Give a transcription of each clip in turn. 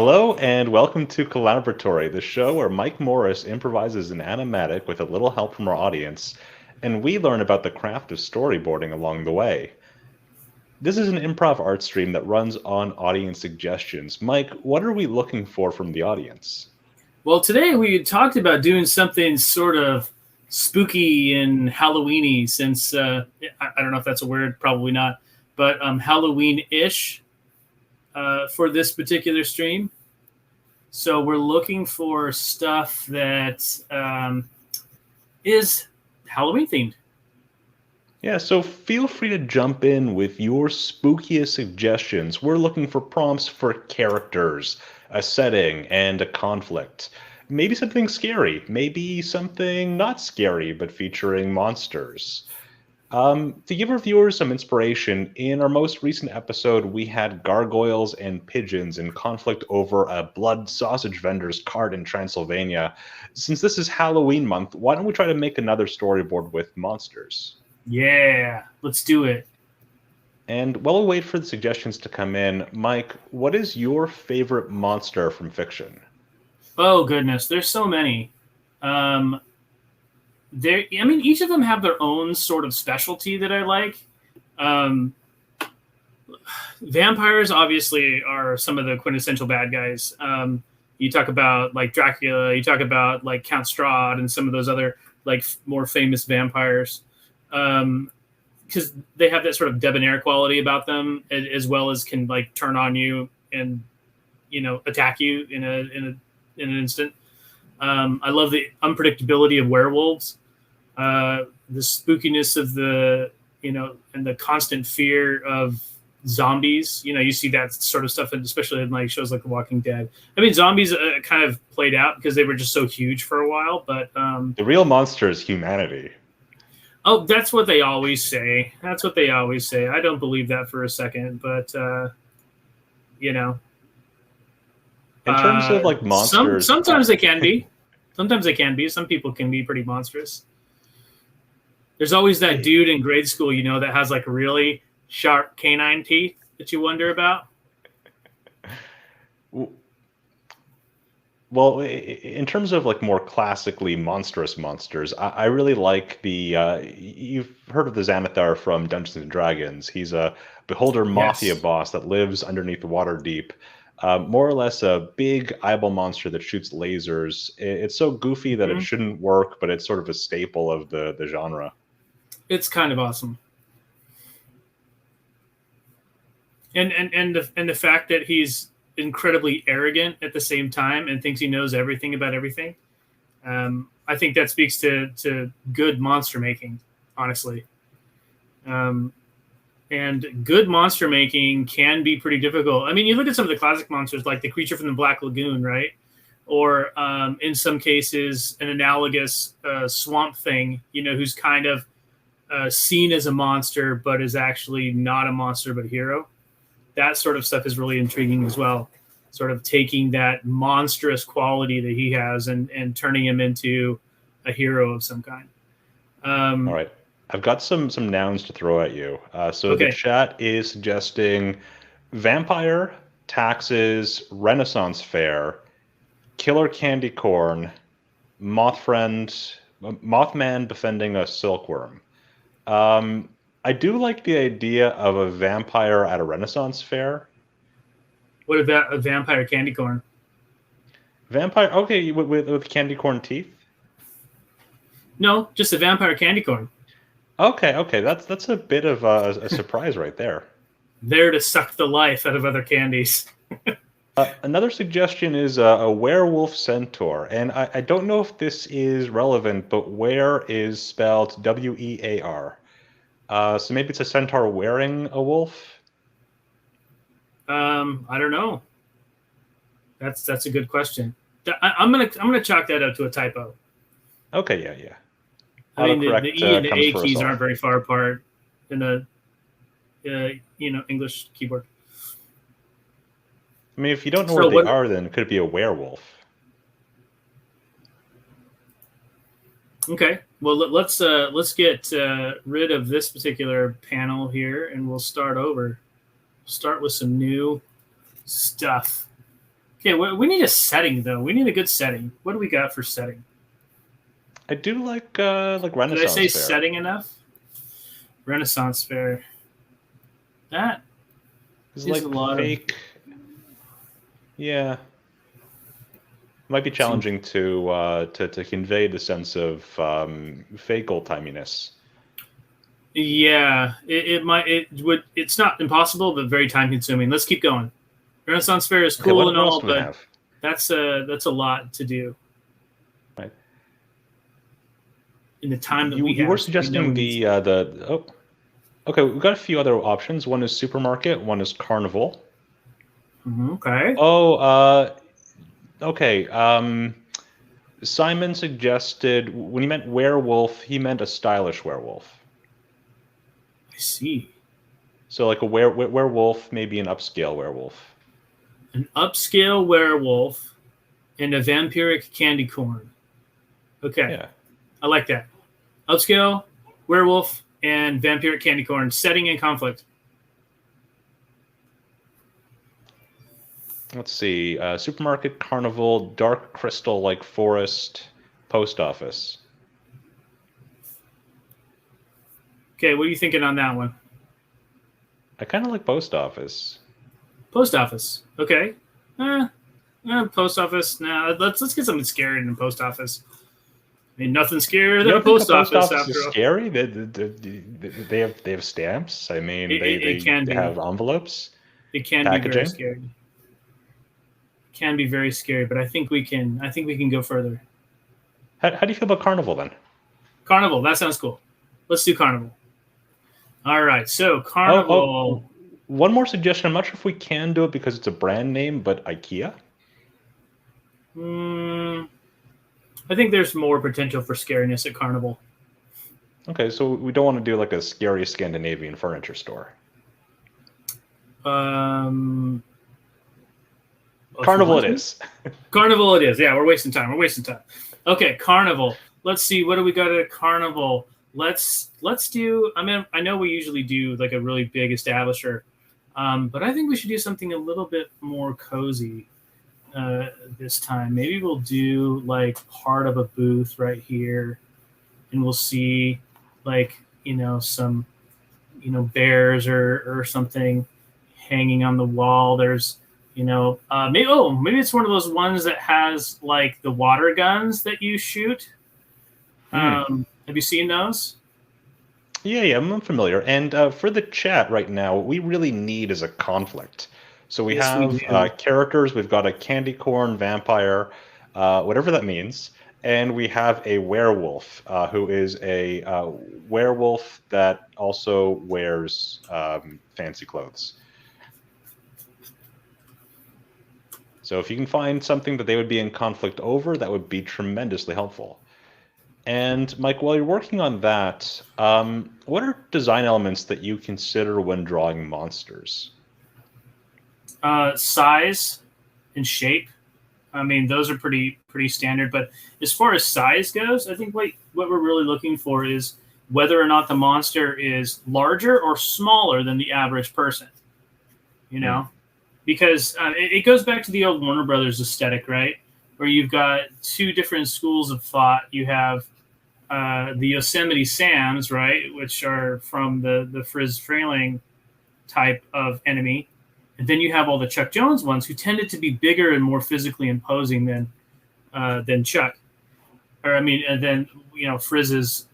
Hello and welcome to Collaboratory, the show where Mike Morris improvises an animatic with a little help from our audience, and we learn about the craft of storyboarding along the way. This is an improv art stream that runs on audience suggestions. Mike, what are we looking for from the audience? Well, today we talked about doing something sort of spooky and Halloweeny since, I don't know if that's a word, probably not, but Halloween-ish for this particular stream. So we're looking for stuff that is Halloween themed. Yeah, so feel free to jump in with your spookiest suggestions. We're looking for prompts for characters, a setting, and a conflict. Maybe something scary, maybe something not scary, but featuring monsters. To give our viewers some inspiration, in our most recent episode, we had gargoyles and pigeons in conflict over a blood sausage vendor's cart in Transylvania. Since this is Halloween month, why don't we try to make another storyboard with monsters? Yeah, let's do it. And while we wait for the suggestions to come in, Mike, what is your favorite monster from fiction? Oh, goodness. There's so many. Each of them have their own sort of specialty that I like. Vampires obviously are some of the quintessential bad guys. You talk about like Dracula, you talk about like Count Strahd and some of those other like more famous vampires. Because they have that sort of debonair quality about them, as well as can like turn on you and attack you in an instant. I love the unpredictability of werewolves, the spookiness of and the constant fear of zombies. You see that sort of stuff, especially in like shows like The Walking Dead. I mean, zombies kind of played out because they were just so huge for a while, but the real monster is humanity. Oh, that's what they always say. I don't believe that for a second, but In terms of like monsters, sometimes they can be. Sometimes they can be. Some people can be pretty monstrous. There's always that dude in grade school, that has like really sharp canine teeth that you wonder about. Well, in terms of like more classically monstrous monsters, I really like you've heard of the Xanathar from Dungeons and Dragons. He's a beholder mafia boss that lives underneath the Waterdeep. More or less a big eyeball monster that shoots lasers. It's so goofy that it shouldn't work, but it's sort of a staple of the genre. It's kind of awesome. And the fact that he's incredibly arrogant at the same time and thinks he knows everything about everything. I think that speaks to good monster making, honestly. And good monster making can be pretty difficult. I mean, you look at some of the classic monsters like the creature from the Black Lagoon, right? Or in some cases, an analogous swamp thing, who's kind of seen as a monster, but is actually not a monster, but a hero. That sort of stuff is really intriguing as well. Sort of taking that monstrous quality that he has and turning him into a hero of some kind. All right. I've got some nouns to throw at you. The chat is suggesting vampire, taxes, Renaissance fair, killer candy corn, Mothman befriending a silkworm. I do like the idea of a vampire at a Renaissance fair. What about a vampire candy corn? Vampire, okay, with candy corn teeth? No, just a vampire candy corn. Okay, that's a bit of a surprise right there. There to suck the life out of other candies. Another suggestion is a werewolf centaur, and I don't know if this is relevant, but were is spelled W-E-A-R. So maybe it's a centaur wearing a wolf? I don't know. That's a good question. I'm gonna chalk that up to a typo. Okay, yeah. I mean, the E and the A keys aren't very far apart in the English keyboard. I mean, if you don't know what they are, then it could be a werewolf. Okay. Well, let's get rid of this particular panel here, and we'll start over. Start with some new stuff. Okay, we need a setting though. We need a good setting. What do we got for setting? I do like Did I Renaissance say fair. setting enough? Renaissance fair. That It's is like a lot of. fake. Yeah, might be See, challenging to convey the sense of fake old timiness. yeah, it might. It would. It's not impossible, but very time consuming. Let's keep going. Renaissance fair is Okay, cool and what else all, do we but have? that's a lot to do Right. in the time that we You have. were We know we suggesting need. the oh, okay, we've got a few other options. One is supermarket, one is carnival. Okay, Oh, okay. Simon suggested when he meant werewolf, he meant a stylish werewolf. I see. So like a werewolf, maybe an upscale werewolf. An upscale werewolf and a vampiric candy corn. Okay, Yeah. I like that. Upscale werewolf and vampiric candy corn. Setting and conflict. Let's see. Supermarket, carnival, dark crystal like forest, post office. Okay, what are you thinking on that one? I kind of like post office. Post office. Okay. Post office. Nah, let's get something scary in the post office. I mean, nothing scarier You than a don't think post a post office office after is all. scary? They have stamps. I mean, It can they be. have envelopes, It can be very packaging. scary. Can be very scary, but I think we can. I think we can go further. How do you feel about carnival then? Carnival. That sounds cool. Let's do carnival. All right. So Oh, carnival. one more suggestion. I'm not sure if we can do it because it's a brand name, but IKEA. I think there's more potential for scariness at carnival. Okay, so we don't want to do like a scary Scandinavian furniture store. Um, Carnival it is. Carnival it is. Yeah, we're wasting time. Okay, carnival. Let's see. What do we got at carnival? Let's do. I mean, I know we usually do like a really big establisher, but I think we should do something a little bit more cozy this time. Maybe we'll do like part of a booth right here, and we'll see like some bears or something hanging on the wall. There's maybe it's one of those ones that has like the water guns that you shoot. Have you seen those? Yeah, I'm familiar. And for the chat right now, what we really need is a conflict. So we Yes, we have do. characters. We've got a candy corn vampire, whatever that means, and we have a werewolf who is a werewolf that also wears fancy clothes. So if you can find something that they would be in conflict over, that would be tremendously helpful. And Mike, while you're working on that, what are design elements that you consider when drawing monsters? Size and shape. I mean, those are pretty standard. But as far as size goes, I think what we're really looking for is whether or not the monster is larger or smaller than the average person. Because it goes back to the old Warner Brothers aesthetic, right? Where you've got two different schools of thought. You have the Yosemite Sams, right, which are from the Friz Frayling type of enemy. And then you have all the Chuck Jones ones who tended to be bigger and more physically imposing than Chuck. And then Frizz's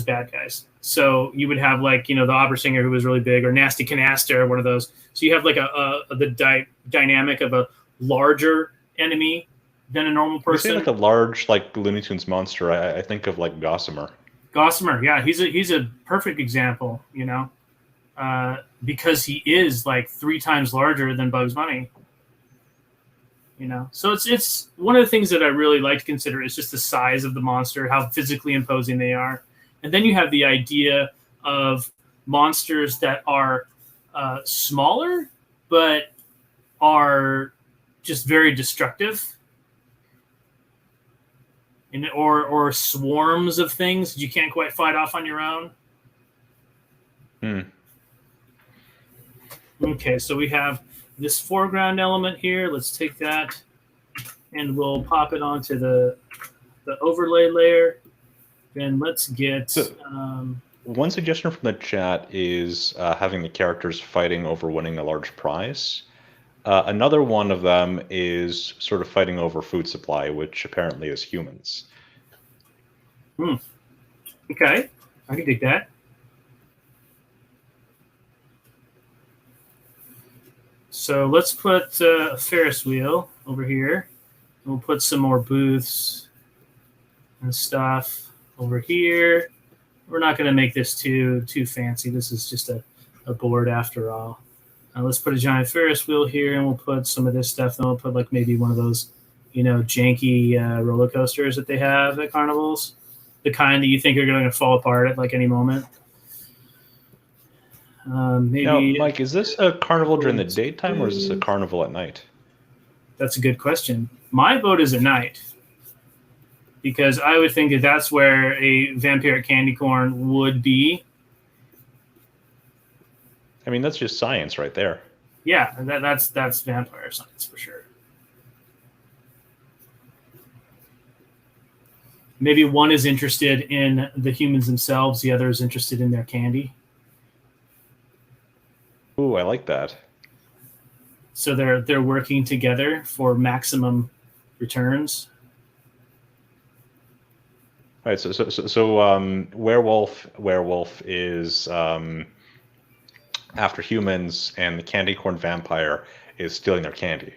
bad guys. So you would have like the opera singer who was really big, or Nasty Canasta, one of those. So you have like the dynamic of a larger enemy than a normal person. You say like a large like Looney Tunes monster. I think of like Gossamer. Gossamer, yeah, he's a perfect example. Because he is like 3 times larger than Bugs Bunny. So it's one of the things that I really like to consider is just the size of the monster, how physically imposing they are. And then you have the idea of monsters that are smaller, but are just very destructive. Or swarms of things that you can't quite fight off on your own. Okay, so we have this foreground element here. Let's take that and we'll pop it onto the overlay layer. Then let's get... one suggestion from the chat is having the characters fighting over winning a large prize. Another one of them is sort of fighting over food supply, which apparently is humans. Okay, I can dig that. So let's put a Ferris wheel over here. We'll put some more booths and stuff over here. We're not going to make this too fancy. This is just a board after all. Let's put a giant Ferris wheel here, and we'll put some of this stuff. Then we'll put like maybe one of those, janky roller coasters that they have at carnivals, the kind that you think are going to fall apart at like any moment. Maybe. Now, Mike, is this a carnival during the daytime, or is this a carnival at night? That's a good question. My vote is at night, because I would think that that's where a vampiric candy corn would be. I mean, that's just science right there. Yeah, that's vampire science for sure. Maybe one is interested in the humans themselves, the other is interested in their candy. Ooh, I like that. So they're working together for maximum returns. All right, so werewolf is after humans, and the candy corn vampire is stealing their candy.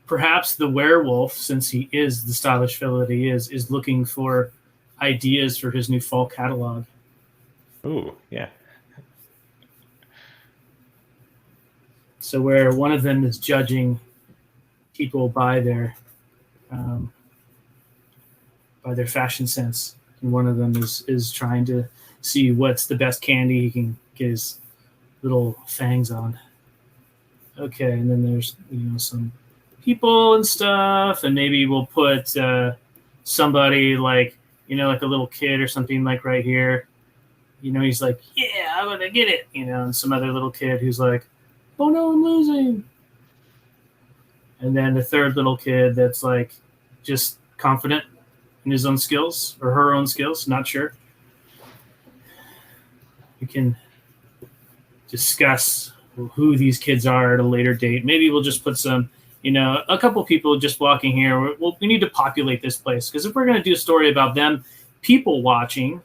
Perhaps the werewolf, since he is the stylish fellow that he is looking for ideas for his new fall catalog. Ooh, yeah. So where one of them is judging people by their fashion sense, and one of them is trying to see what's the best candy he can get his little fangs on. Okay, and then there's some people and stuff, and maybe we'll put somebody like like a little kid or something like right here. He's like, yeah, I'm gonna get it. And some other little kid who's like, oh no, I'm losing. And then the third little kid that's like just confident in his own skills or her own skills, not sure. We can discuss who these kids are at a later date. Maybe we'll just put some, a couple people just walking here. We need to populate this place, because if we're going to do a story about them people watching,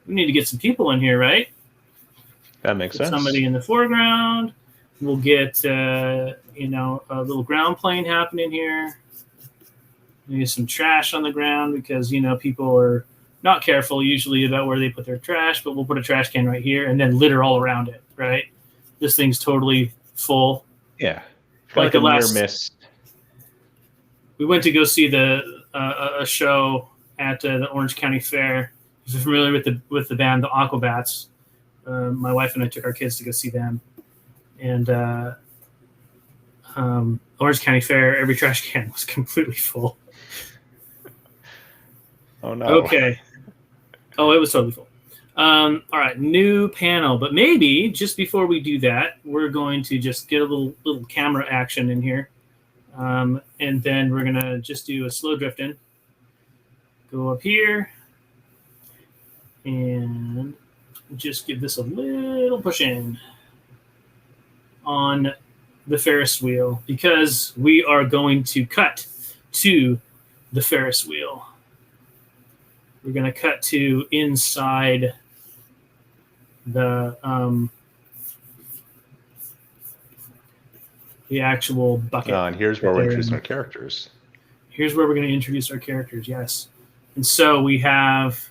we need to get some people in here, right? That makes sense. Somebody in the foreground. We'll get, a little ground plane happening here. Maybe some trash on the ground, because, people are not careful usually about where they put their trash, but we'll put a trash can right here and then litter all around it, right? This thing's totally full. Yeah. Like a near miss. We went to go see a show at the Orange County Fair. If you're familiar with the band, the Aquabats, my wife and I took our kids to go see them. And Orange County Fair, every trash can was completely full. Oh, no. Okay. Oh, it was totally full. All right, new panel. But maybe just before we do that, we're going to just get a little camera action in here. And then we're going to just do a slow drift in. Go up here. And just give this a little push in on the Ferris wheel, because we are going to cut to the Ferris wheel. We're going to cut to inside the actual bucket. And here's where we're introducing our characters. Here's where we're going to introduce our characters, yes. And so we have,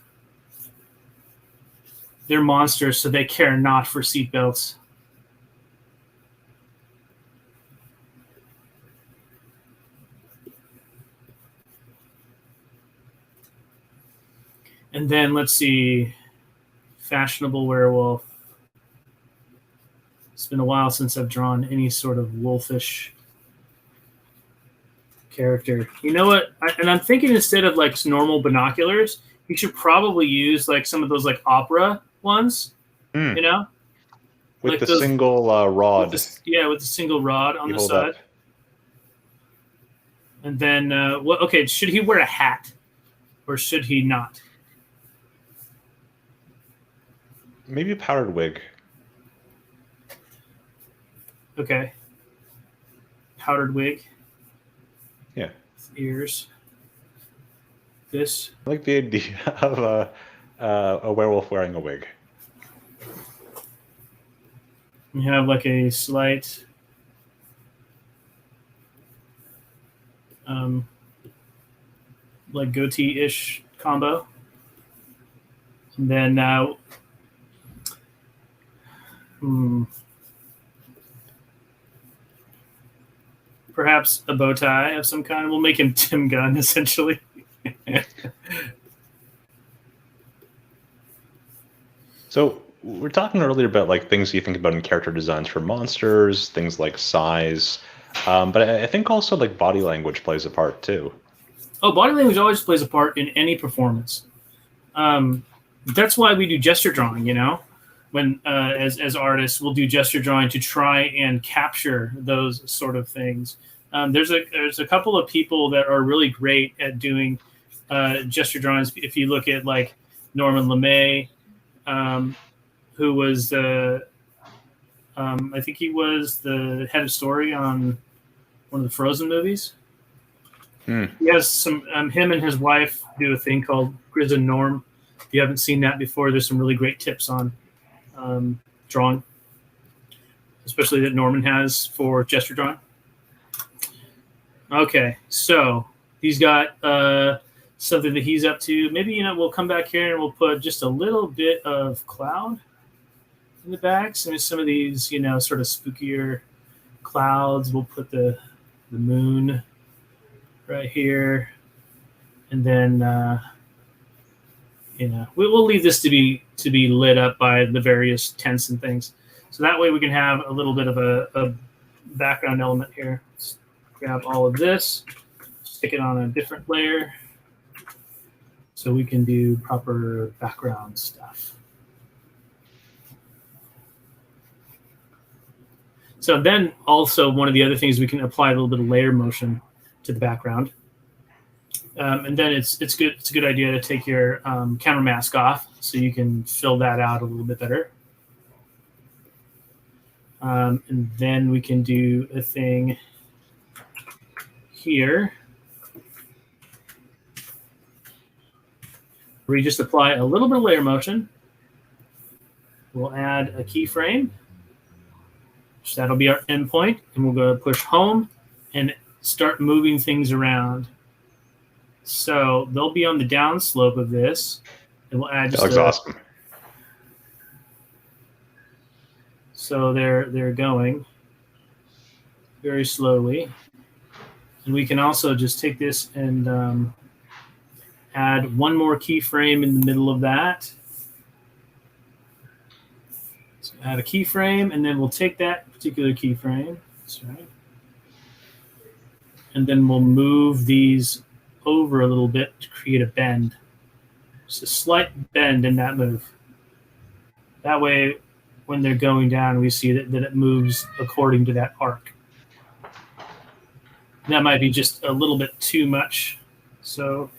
they're monsters, so they care not for seatbelts. And then let's see, fashionable werewolf. It's been a while since I've drawn any sort of wolfish character. You know what? I'm thinking instead of like normal binoculars, you should probably use like some of those like opera ones. With like the those single with rod with the single rod on you the hold side. up. And then what? Okay, should he wear a hat or should he not? Maybe a powdered wig. Okay, powdered wig, Yeah. ears. This. I like the idea of a werewolf wearing a wig. You have like a slight like goatee-ish combo. And then perhaps a bow tie of some kind. We'll make him Tim Gunn, essentially. So we're talking earlier about like things you think about in character designs for monsters, things like size, but I think also like body language plays a part too. Oh, body language always plays a part in any performance. That's why we do gesture drawing. You know, when as artists, we'll do gesture drawing to try and capture those sort of things. There's a couple of people that are really great at doing gesture drawings. If you look at like Norman LeMay, who was I think he was the head of story on one of the Frozen movies. He has some him and his wife do a thing called Grizz and Norm. If you haven't seen that before, there's some really great tips on drawing, especially that Norman has for gesture drawing. Okay, so he's got something that he's up to. Maybe we'll come back here and we'll put just a little bit of cloud in the back. Some of these sort of spookier clouds. We'll put the moon right here, and then we'll leave this to be lit up by the various tents and things, so that way we can have a little bit of a background element here. Let's grab all of this, stick it on a different layer, so we can do proper background stuff. So then also one of the other things, we can apply a little bit of layer motion to the background. And then it's good. It's a good idea to take your camera mask off so you can fill that out a little bit better. And then we can do a thing here where you just apply a little bit of layer motion. We'll add a keyframe. So that'll be our endpoint, and we'll go push home and start moving things around. So they'll be on the down slope of this, and we'll add just that looks awesome. So they're going very slowly, and we can also just take this and add one more keyframe in the middle of that. So add a keyframe, and then we'll take that particular keyframe. That's right. And then we'll move these over a little bit to create a bend. Just a slight bend in that move. That way, when they're going down, we see that it moves according to that arc. That might be just a little bit too much. So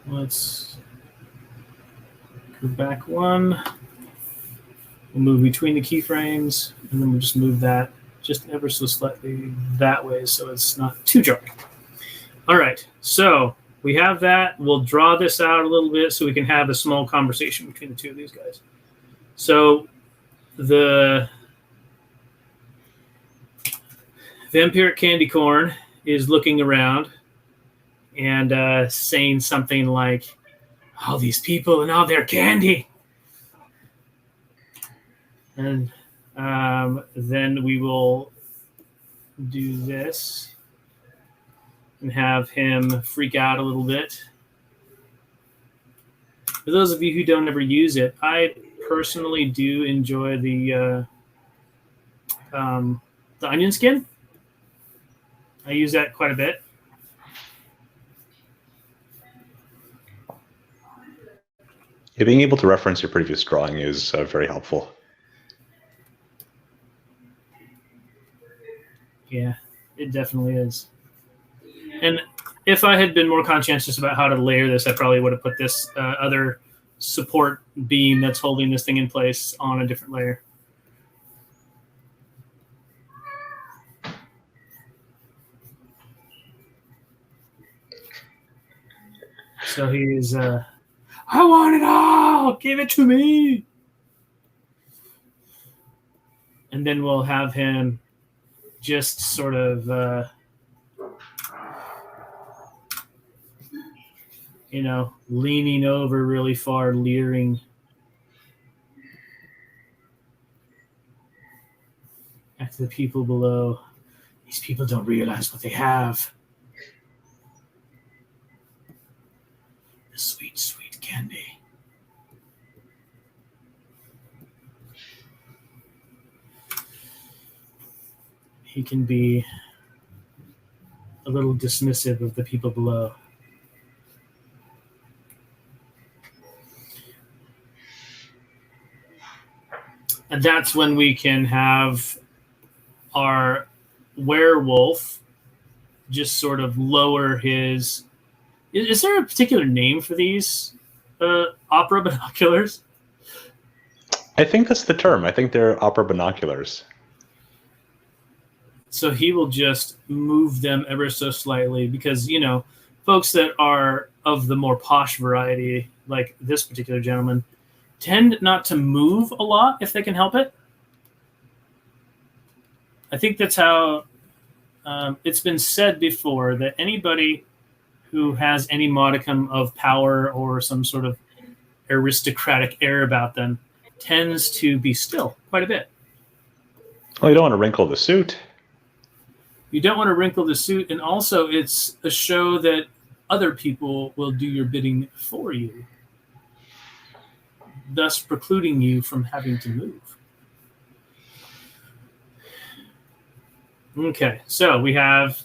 let's go back one. We'll move between the keyframes, and then we'll just move that just ever so slightly that way so it's not too jarring. All right, so we have that. We'll draw this out a little bit so we can have a small conversation between the two of these guys. So the vampiric candy corn is looking around and saying something like, all these people and all their candy. And then we will do this and have him freak out a little bit. For those of you who don't ever use it, I personally do enjoy the onion skin. I use that quite a bit. Yeah, being able to reference your previous drawing is very helpful. Yeah, it definitely is. And if I had been more conscientious about how to layer this, I probably would have put this other support beam that's holding this thing in place on a different layer. So he's, I want it all! Give it to me! And then we'll have him just sort of, leaning over really far, leering at the people below. These people don't realize what they have. The sweet, sweet candy. He can be a little dismissive of the people below. And that's when we can have our werewolf just sort of lower his. Is there a particular name for these opera binoculars? I think that's the term. I think they're opera binoculars. So he will just move them ever so slightly because, folks that are of the more posh variety, like this particular gentleman, tend not to move a lot if they can help it. I think that's how it's been said before that anybody who has any modicum of power or some sort of aristocratic air about them tends to be still quite a bit. Well, you don't want to wrinkle the suit. You don't want to wrinkle the suit, and also it's a show that other people will do your bidding for you, thus precluding you from having to move. Okay, so we have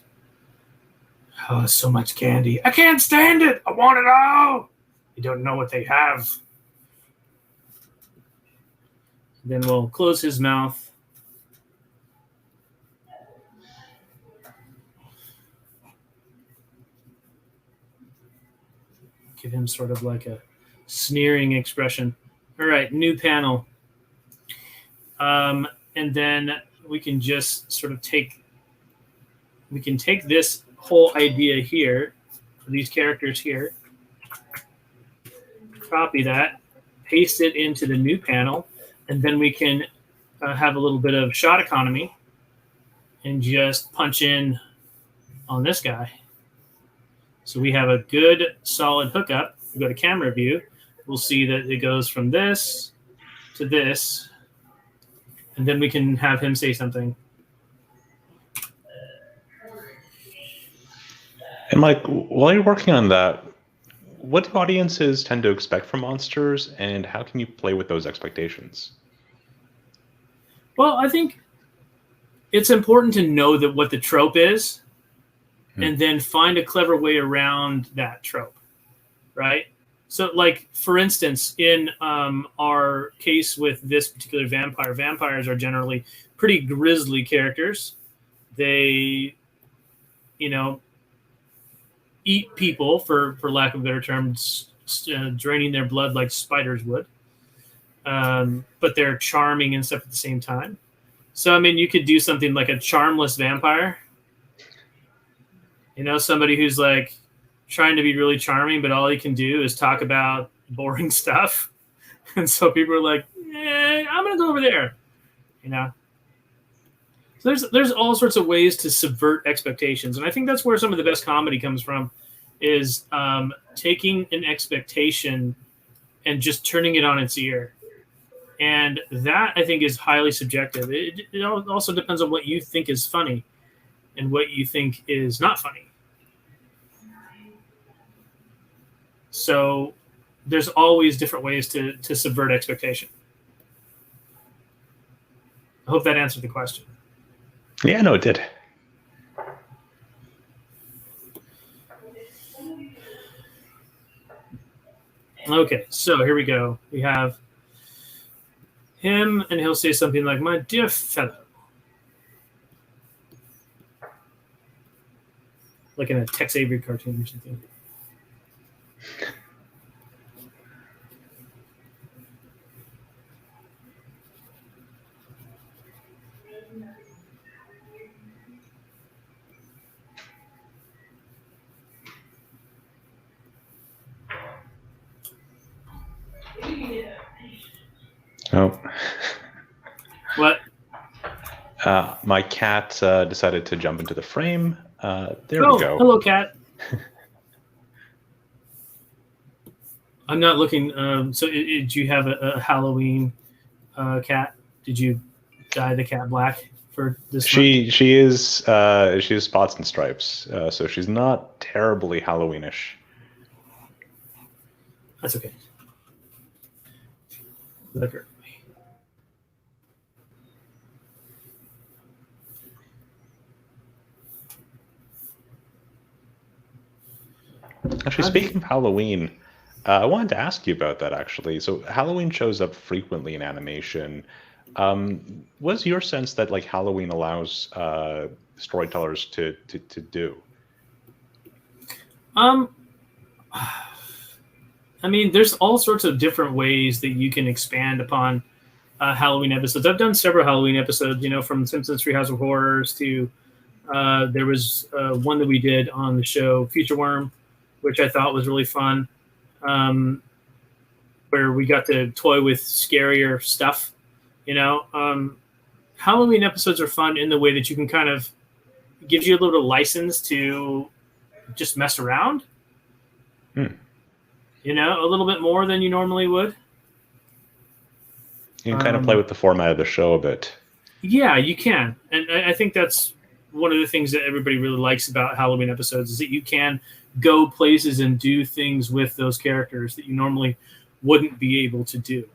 so much candy. I can't stand it. I want it all. You don't know what they have. Then we'll close his mouth. Give him sort of like a sneering expression. All right, new panel. And then we can just sort of take this whole idea here, for these characters here, copy that, paste it into the new panel, and then we can have a little bit of shot economy and just punch in on this guy. So we have a good solid hookup. We go to camera view. We'll see that it goes from this to this, and then we can have him say something. And Mike, while you're working on that, what do audiences tend to expect from monsters, and how can you play with those expectations? Well, I think it's important to know that what the trope is, and then find a clever way around that trope, right? So, like, for instance, in our case with this particular vampire, vampires are generally pretty grisly characters. They, eat people, for lack of a better term, draining their blood like spiders would. But they're charming and stuff at the same time. So, I mean, you could do something like a charmless vampire. Somebody who's like trying to be really charming, but all he can do is talk about boring stuff. And so people are like, I'm going to go over there. So there's all sorts of ways to subvert expectations. And I think that's where some of the best comedy comes from, is taking an expectation and just turning it on its ear. And that, I think, is highly subjective. It also depends on what you think is funny and what you think is not funny. So there's always different ways to subvert expectation. I hope that answered the question. Yeah, no, it did. Okay, so here we go. We have him, and he'll say something like, "My dear fellow," like in a Tex Avery cartoon or something. Oh. What? My cat decided to jump into the frame. There Oh, we go. hello, cat. I'm not looking. So, did you have a Halloween cat? Did you dye the cat black for this month? She is spots and stripes, so she's not terribly Halloweenish. That's okay. Let her. Actually, speaking of Halloween, I wanted to ask you about that actually. So Halloween shows up frequently in animation. What's your sense that like Halloween allows storytellers to do? Um, I mean, there's all sorts of different ways that you can expand upon Halloween episodes. I've done several Halloween episodes, you know, from Simpsons Treehouse of Horrors to there was one that we did on the show Future Worm, which I thought was really fun, where we got to toy with scarier stuff. You know, Halloween episodes are fun in the way that you can kind of gives you a little license to just mess around. You know, a little bit more than you normally would. You can kind of play with the format of the show a bit. Yeah, you can, and I think that's one of the things that everybody really likes about Halloween episodes is that you can go places and do things with those characters that you normally wouldn't be able to do.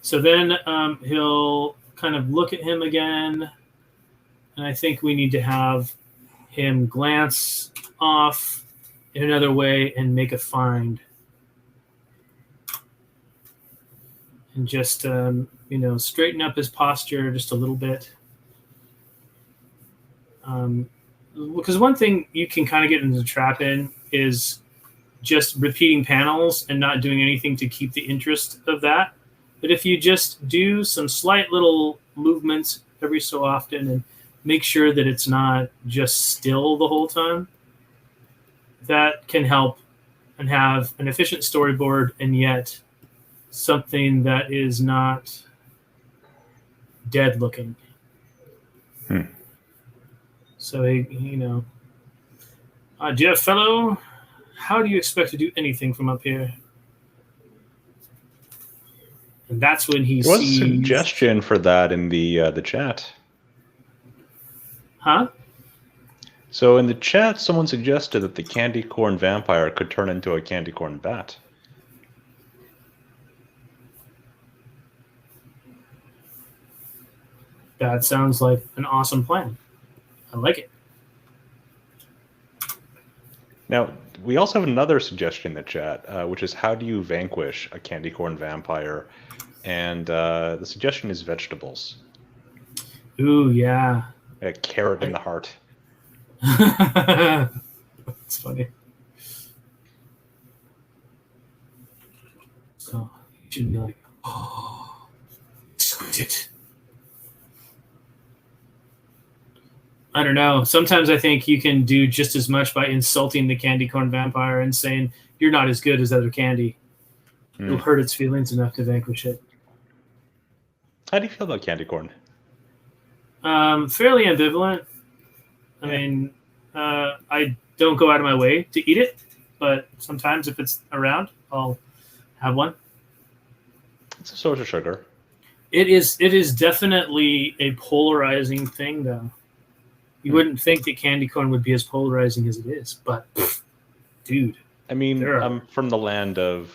So then he'll kind of look at him again, and I think we need to have him glance off in another way and make a find. And just, you know, straighten up his posture just a little bit. Because one thing you can kind of get into the trap in is just repeating panels and not doing anything to keep the interest of that. But if you just do some slight little movements every so often and make sure that it's not just still the whole time, that can help and have an efficient storyboard and yet something that is not dead looking. So, you know, dear fellow, how do you expect to do anything from up here? And that's when he There was sees... a suggestion for that in the chat. Huh? So in the chat, someone suggested that the candy corn vampire could turn into a candy corn bat. That sounds like an awesome plan. I like it. Now, we also have another suggestion in the chat, which is how do you vanquish a candy corn vampire? And the suggestion is vegetables. Ooh, yeah. A carrot in the heart. That's funny. So you should be like, oh, it. I don't know. Sometimes I think you can do just as much by insulting the candy corn vampire and saying you're not as good as other candy. It'll hurt its feelings enough to vanquish it. How do you feel about candy corn? Fairly ambivalent. I mean, I don't go out of my way to eat it, but sometimes if it's around, I'll have one. It's a source of sugar. It is definitely a polarizing thing, though. You wouldn't think that candy corn would be as polarizing as it is, but dude. I mean, I'm from the land of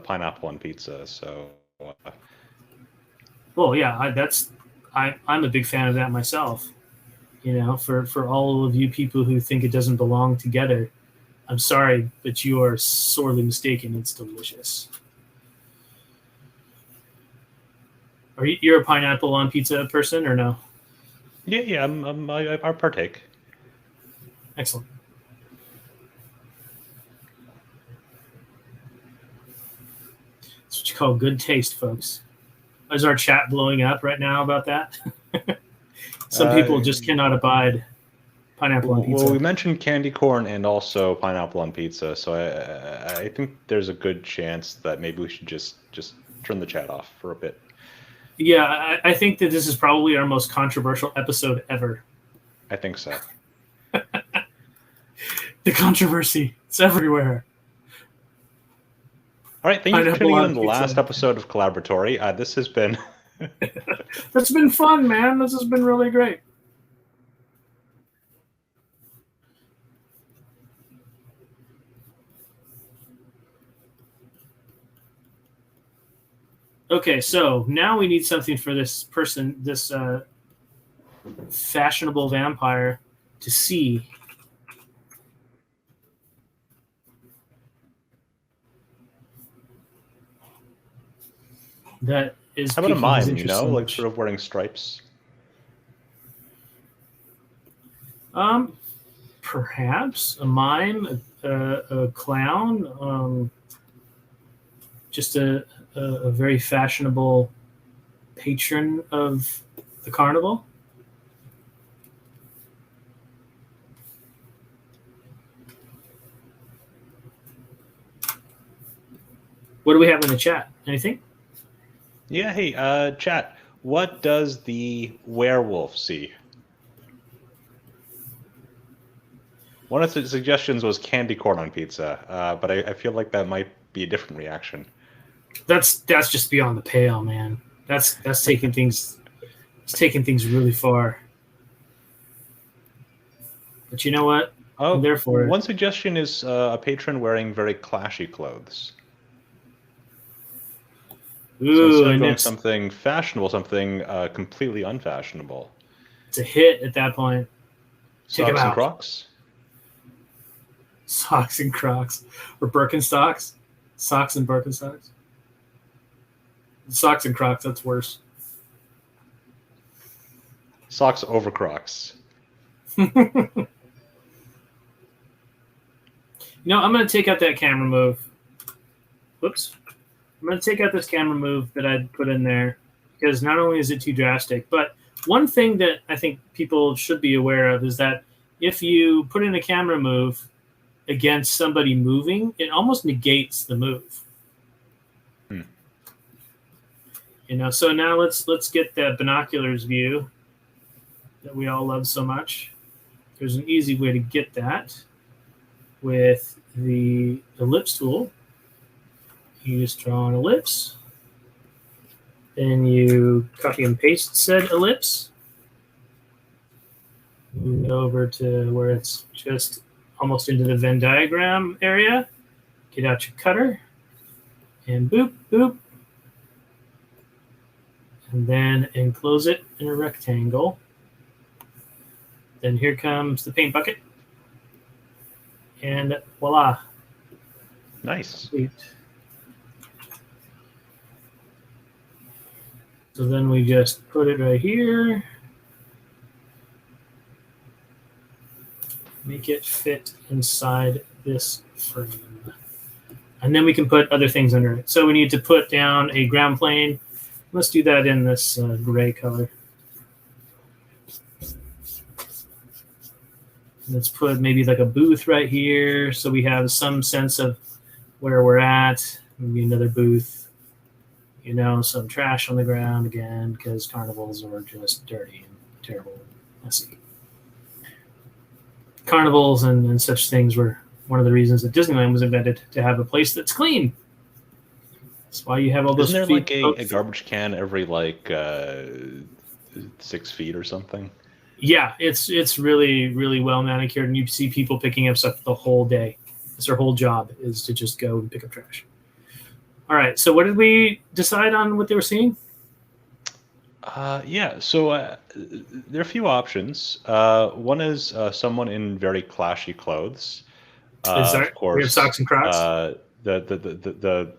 pineapple on pizza, so. Well, yeah, I'm a big fan of that myself. For all of you people who think it doesn't belong together, I'm sorry, but you are sorely mistaken. It's delicious. You're a pineapple on pizza person or no? Yeah. I partake. Excellent. That's what you call good taste, folks. Is our chat blowing up right now about that? Some people just cannot abide pineapple on pizza. Well, we mentioned candy corn and also pineapple on pizza, so I think there's a good chance that maybe we should just turn the chat off for a bit. Yeah, I think that this is probably our most controversial episode ever. I think so. The controversy, it's everywhere. All right, thank you for tuning in on the last episode of Collaboratory. This has been... That's been fun, man. This has been really great. Okay, so now we need something for this person, this fashionable vampire, to see. That is. How about a mime? Like sort of wearing stripes. Perhaps a mime, a clown, just a very fashionable patron of the carnival. What do we have in the chat? Anything? Yeah, hey, chat, what does the werewolf see? One of the suggestions was candy corn on pizza, but I feel like that might be a different reaction. That's just beyond the pale, man. That's taking things. It's taking things really far. But you know what? Oh, therefore, one suggestion is a patron wearing very clashy clothes. Ooh, so instead of going something fashionable, something completely unfashionable. It's a hit at that point. Socks and Crocs? Socks and Crocs. Or Birkenstocks. Socks and Birkenstocks. Socks and Crocs, that's worse. Socks over Crocs. I'm going to take out that camera move. Whoops. I'm going to take out this camera move that I put in there because not only is it too drastic, but one thing that I think people should be aware of is that if you put in a camera move against somebody moving, it almost negates the move. So now let's get that binoculars view that we all love so much. There's an easy way to get that with the ellipse tool. You just draw an ellipse, then you copy and paste said ellipse, move it over to where it's just almost into the Venn diagram area, get out your cutter, and boop, boop, and then enclose it in a rectangle. Then here comes the paint bucket, and voila. Nice. Sweet. So then we just put it right here. Make it fit inside this frame. And then we can put other things under it. So we need to put down a ground plane. Let's do that in this gray color. Let's put maybe like a booth right here so we have some sense of where we're at. Maybe another booth. Some trash on the ground again because carnivals are just dirty and terrible and messy. Carnivals and such things were one of the reasons that Disneyland was invented, to have a place that's clean. That's why you have all those. Isn't there like a garbage can every 6 feet or something? Yeah, it's really, really well manicured, and you see people picking up stuff the whole day. It's their whole job is to just go and pick up trash. All right, so what did we decide on what they were seeing? Yeah, so there are a few options. One is someone in very clashy clothes. Sorry, Of we have course, socks and Crocs. the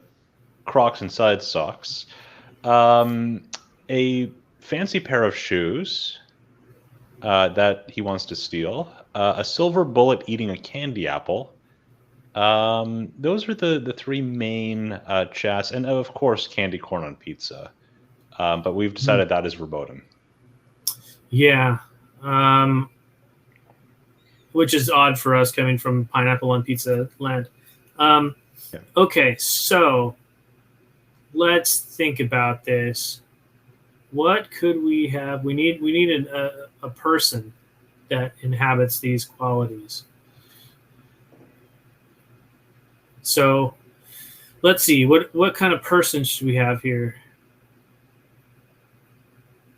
Crocs inside socks. Um, a fancy pair of shoes that he wants to steal. A silver bullet eating a candy apple. Those are the three main chats, and of course, candy corn on pizza. But we've Hmm. decided that is verboten. Yeah, um, which is odd for us coming from pineapple on pizza land. Um, Yeah. okay, so let's think about this. What could we have? We need a person that inhabits these qualities. So let's see what kind of person should we have here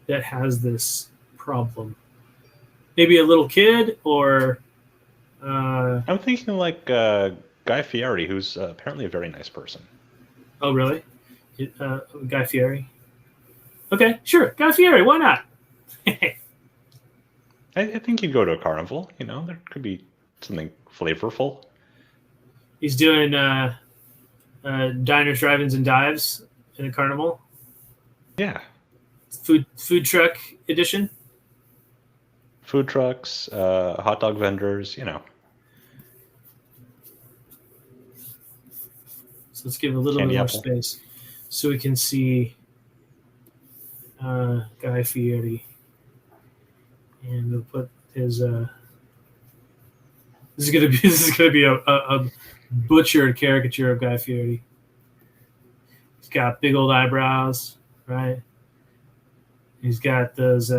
that has this problem? Maybe a little kid or I'm thinking like Guy Fieri, who's apparently a very nice person. oh really? Guy Fieri. Okay, sure, Guy Fieri. Why not? I think you'd go to a carnival. You know, there could be something flavorful. He's doing diners, drive-ins, and dives in a carnival. Yeah, Food truck edition. food trucks, hot dog vendors. You know, So let's give it a little bit candy more apple. space so we can see Guy Fieri, and we'll put his. This is gonna be a butchered caricature of Guy Fieri. He's got big old eyebrows, right? He's got those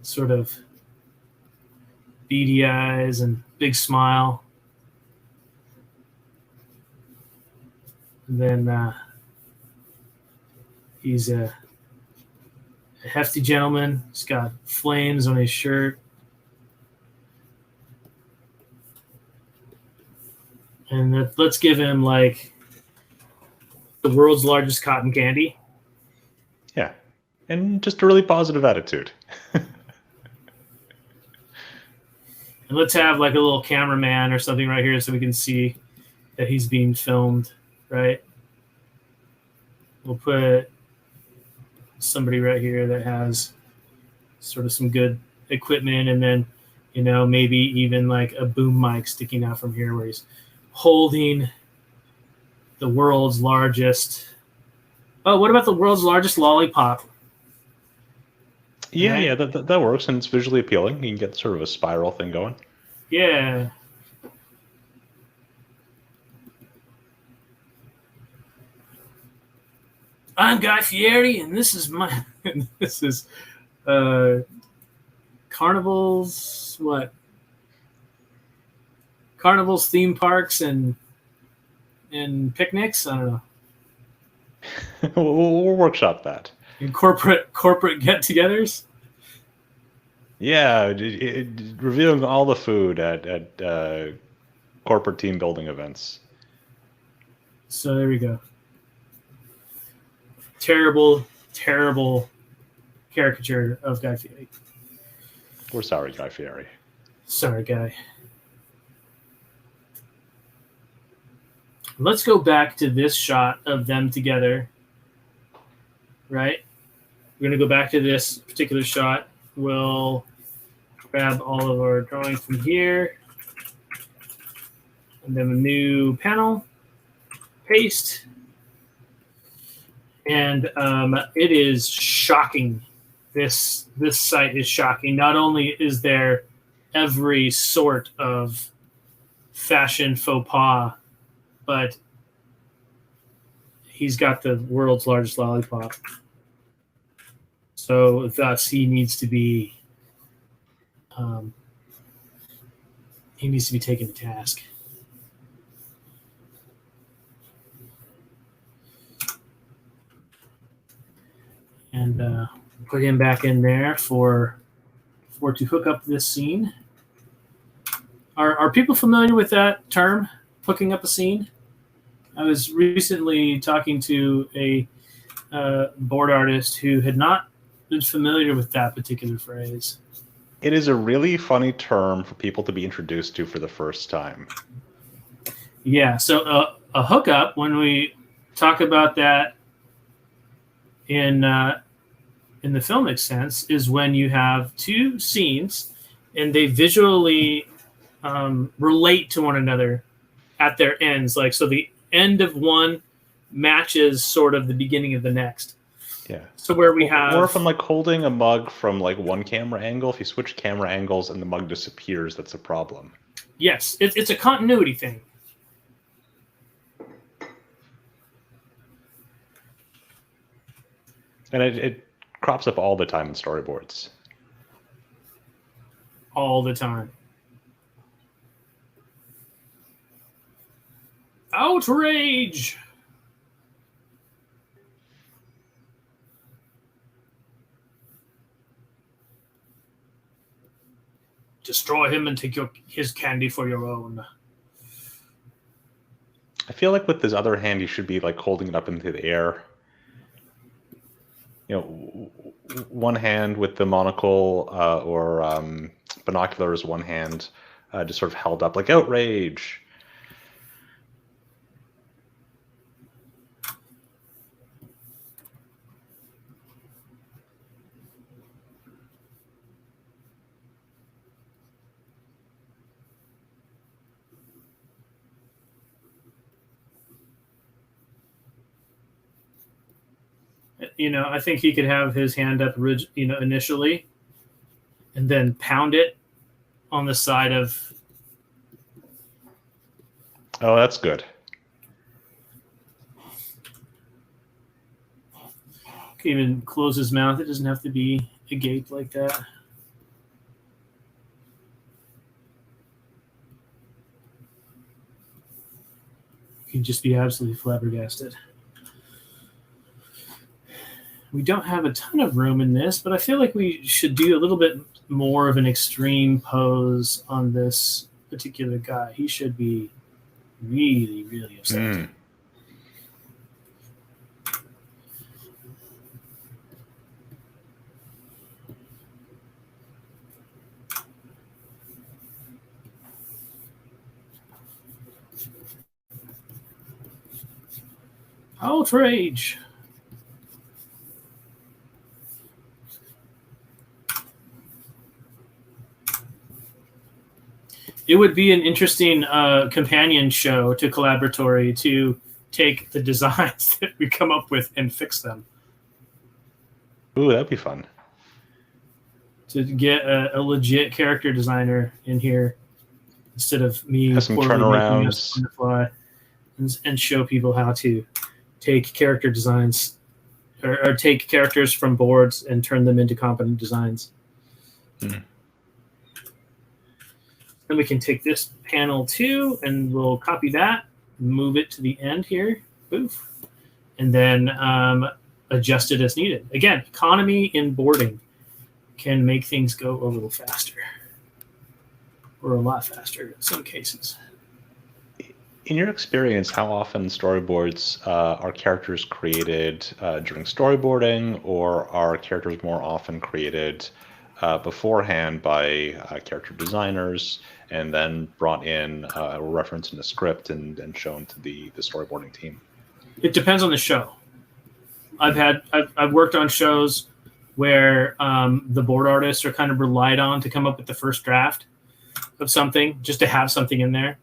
sort of beady eyes and big smile. And then he's a hefty gentleman. He's got flames on his shirt. And let's give him like the world's largest cotton candy. Yeah, and just a really positive attitude. And let's have like a little cameraman or something right here so we can see that he's being filmed, right? We'll put somebody right here that has sort of some good equipment, and then, you know, maybe even like a boom mic sticking out from here where he's holding the world's largest. Oh, what about the world's largest lollipop? Yeah, Right? yeah, that works, and it's visually appealing. You can get sort of a spiral thing going. Yeah. I'm Guy Fieri, and this is my. This is carnivals. What? Carnivals, theme parks, and picnics. I don't know. We'll workshop that. And corporate get-togethers. Yeah, reviewing all the food at corporate team building events. So there we go. Terrible, terrible caricature of Guy Fieri. We're sorry, Guy Fieri. Sorry, Guy. Let's go back to this shot of them together. Right? We're going to go back to this particular shot. We'll grab all of our drawing from here. And then a new panel. Paste. And it is shocking. This site is shocking. Not only is there every sort of fashion faux pas, but he's got the world's largest lollipop. So thus he needs to be taken to task. And put him back in there for to hook up this scene. Are people familiar with that term, hooking up a scene? I was recently talking to a board artist who had not been familiar with that particular phrase. It is a really funny term for people to be introduced to for the first time. Yeah, so a hookup, when we talk about that in the filmic sense, is when you have two scenes and they visually relate to one another at their ends. Like, so the end of one matches sort of the beginning of the next. Yeah. So where we have... Or if I'm like holding a mug from like one camera angle, if you switch camera angles and the mug disappears, that's a problem. Yes, it's a continuity thing. And it crops up all the time in storyboards. All the time. Outrage! Destroy him and take his candy for your own. I feel like with this other hand, you should be like holding it up into the air. You know, one hand with the monocle or binoculars, one hand just sort of held up like outrage. You know, I think he could have his hand up, initially, and then pound it on the side of... Oh, that's good. Can even close his mouth. It doesn't have to be agape like that. You can just be absolutely flabbergasted. We don't have a ton of room in this, but I feel like we should do a little bit more of an extreme pose on this particular guy. He should be really, really upset. Outrage! It would be an interesting companion show to Collaboratory to take the designs that we come up with and fix them. Ooh, that'd be fun. To get a legit character designer in here instead of me Have some turnarounds on the fly, and show people how to take character designs or take characters from boards and turn them into competent designs. Then we can take this panel too, and we'll copy that, move it to the end here, poof, and then adjust it as needed. Again, economy in boarding can make things go a little faster, or a lot faster in some cases. In your experience, how often storyboards are characters created during storyboarding, or are characters more often created beforehand by character designers and then brought in or referenced in the script and shown to the storyboarding team? It depends on the show. I've worked on shows where the board artists are kind of relied on to come up with the first draft of something, just to have something in there.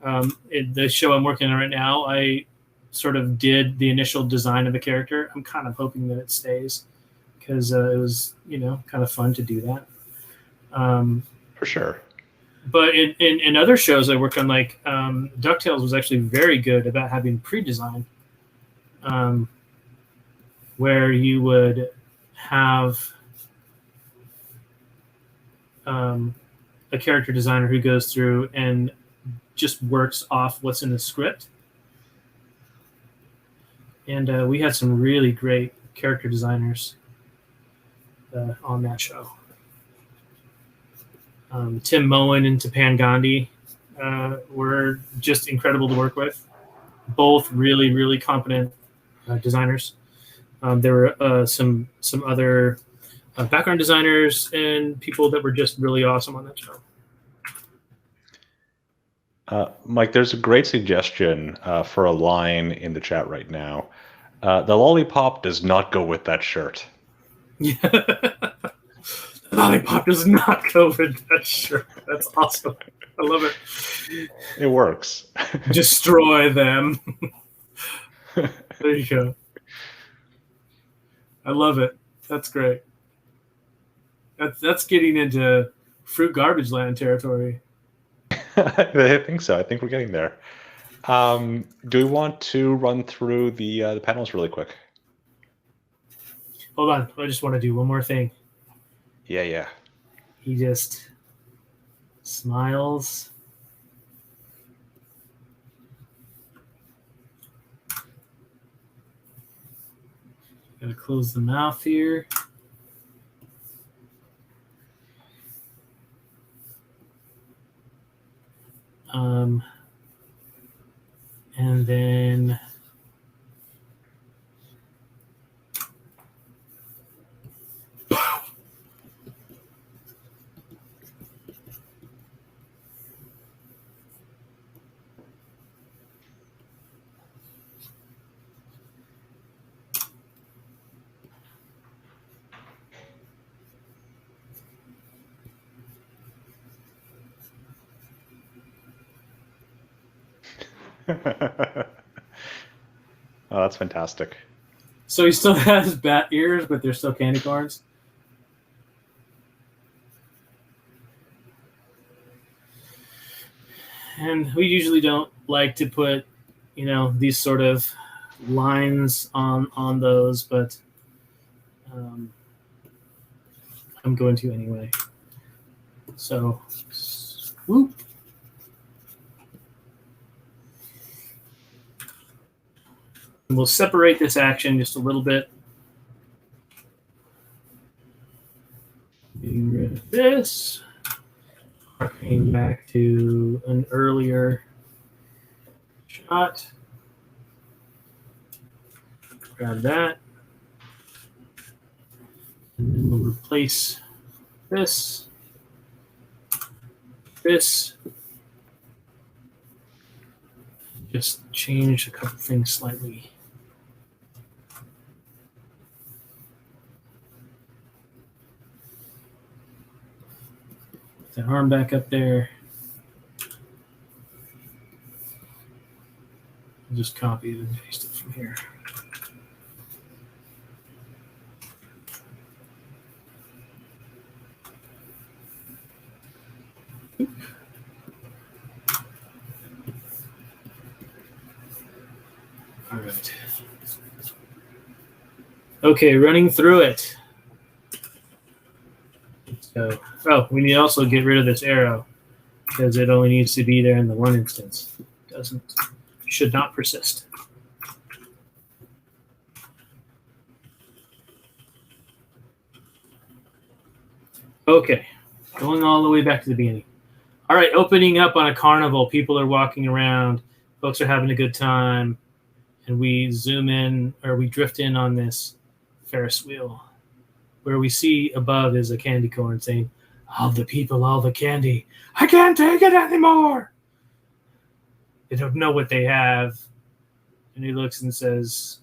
The show I'm working on right now, I sort of did the initial design of a character. I'm kind of hoping that it stays, because it was, kind of fun to do that. For sure. But in other shows I worked on, like DuckTales was actually very good about having pre-design, where you would have a character designer who goes through and just works off what's in the script. And we had some really great character designers on that show. Tim Moen and Tapan Gandhi were just incredible to work with. Both really, really competent designers. There were some other background designers, and people that were just really awesome on that show. Mike, there's a great suggestion for a line in the chat right now. The lollipop does not go with that shirt. Yeah. The lollipop does not go with that shirt. That's awesome. I love it. It works. Destroy them. There you go. I love it. That's great. That's getting into fruit garbage land territory. I think so. I think we're getting there. Do we want to run through the panels really quick? Hold on. I just want to do one more thing. Yeah. He just smiles. Gotta close the mouth here. And then Oh, that's fantastic. so he still has bat ears, but they're still candy corns. And we usually don't like to put, these sort of lines on those, but I'm going to anyway. So, whoop. And we'll separate this action just a little bit. Getting rid of this. Harkening back to an earlier shot. Grab that. And then we'll replace this. Just change a couple things slightly. Put the arm back up there. I'll just copy it and paste it from here. All right. Okay, running through it. So, we need to also get rid of this arrow because it only needs to be there in the one instance. Should not persist. Okay, going all the way back to the beginning. All right, opening up on a carnival. People are walking around. Folks are having a good time. And we zoom in, or we drift in on this Ferris wheel, where we see above is a candy corn saying, "All the people, all the candy. I can't take it anymore." They don't know what they have. And he looks and says,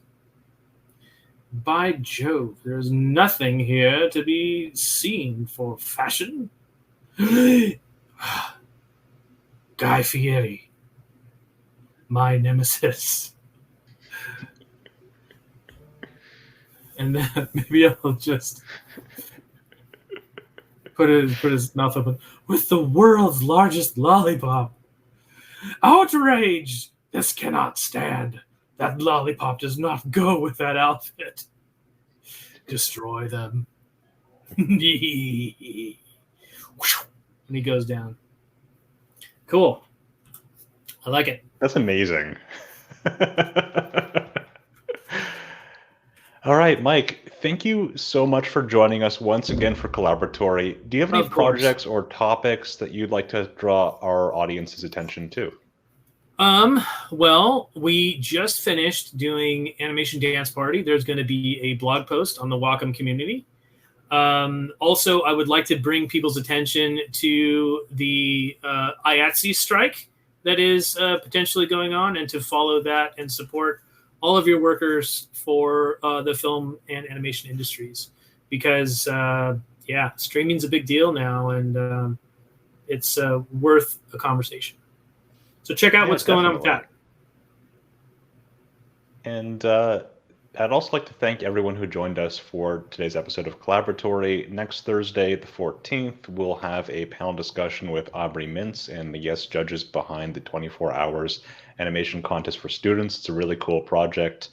"By Jove, there's nothing here to be seen for fashion." Guy Fieri, my nemesis. And then maybe I'll just put his mouth open. With the world's largest lollipop. Outraged! This cannot stand. That lollipop does not go with that outfit. Destroy them. And he goes down. Cool. I like it. That's amazing. All right, Mike, thank you so much for joining us once again for Collaboratory. Do you have any projects or topics that you'd like to draw our audience's attention to? Well, we just finished doing Animation Dance Party. There's going to be a blog post on the Wacom community. Also, I would like to bring people's attention to the IATSE strike that is potentially going on, and to follow that and support all of your workers for the film and animation industries. Because, streaming's a big deal now, and it's worth a conversation. So check out what's going on with that. And I'd also like to thank everyone who joined us for today's episode of Collaboratory. Next Thursday, the 14th, we'll have a panel discussion with Aubrey Mintz and the guest judges behind the 24 Hours Animation Contest for Students. It's a really cool project.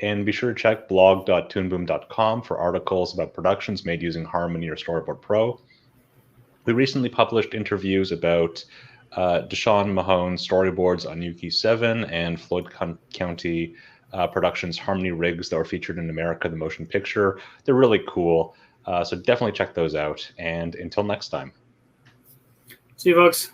And be sure to check blog.toonboom.com for articles about productions made using Harmony or Storyboard Pro. We recently published interviews about Deshaun Mahone's storyboards on Yuki 7 and Floyd County Productions Harmony rigs that were featured in America, the Motion Picture. They're really cool. So definitely check those out. And until next time. See you, folks.